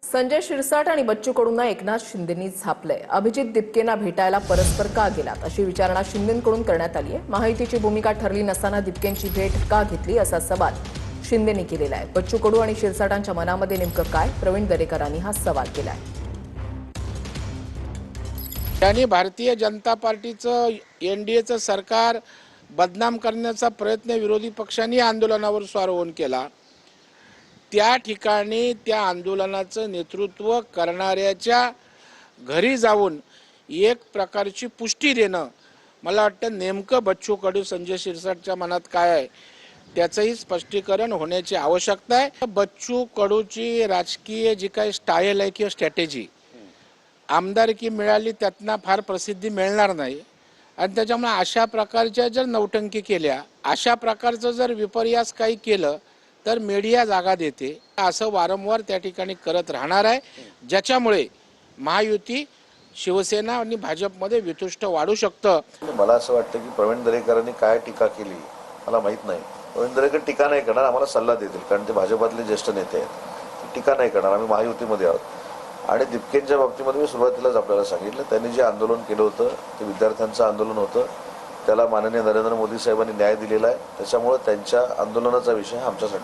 संजय शिरसाट आणि बच्चू कडूंना एकनाथ शिंदेंनी झापलंय। अभिजित दिपकेंना भेटायला परस्पर का गेलात अशी विचारणा शिंदेंकडून करण्यात आली आहे। महायुतीची भूमिका ठरली नसताना दिपकेंची भेट का घेतली असा सवाल शिंदेंनी केलेला आहे। बच्चू कडू आणि शिरसाटांच्या मनामध्ये नेमकं काय, प्रवीण दरेकरांनी हा सवाल केलाय। त्यांनी भारतीय जनता पार्टीचं एनडीएचं सरकार बदनाम करण्याचा प्रयत्न विरोधी पक्षांनी आंदोलनावर स्वारवून केला। त्या ठिकाणी त्या आंदोलनाचं नेतृत्व करणाऱ्याच्या घरी जाऊन एक प्रकारची पुष्टी देणं, मला वाटतं नेमकं बच्चू कडू संजय शिरसाटच्या मनात काय आहे त्याचंही स्पष्टीकरण होण्याची आवश्यकता आहे। बच्चू कडूची राजकीय जी काही स्टाईल आहे किंवा स्ट्रॅटेजी, आमदारकी मिळाली त्यातनं फार प्रसिद्धी मिळणार नाही आणि त्याच्यामुळे अशा प्रकारच्या जर नौटंकी केल्या, अशा प्रकारचं जर विपर्यास काही केलं तर मीडिया जागा देते। असं वारंवार त्या ठिकाणी करत राहणार आहे, ज्याच्यामुळे महायुती शिवसेना आणि भाजपमध्ये वितुष्ट वाढू शकतं। मला असं वाटतं की प्रवीण दरेकरांनी काय टीका केली मला माहीत नाही। प्रवीण दरेकर टीका नाही करणार, आम्हाला सल्ला देतील, कारण ते भाजपातले ज्येष्ठ नेते आहेत। टीका नाही करणार, आम्ही महायुतीमध्ये आहोत। आणि दिपकेंच्या बाबतीमध्ये मी सुरुवातीलाच आपल्याला सांगितलं, त्यांनी जे आंदोलन केलं होतं ते विद्यार्थ्यांचं आंदोलन होतं, त्याला माननीय नरेंद्र मोदी साहेबांनी न्याय दिलेला आहे। त्याच्यामुळे त्यांच्या आंदोलनाचा विषय आमच्यासाठी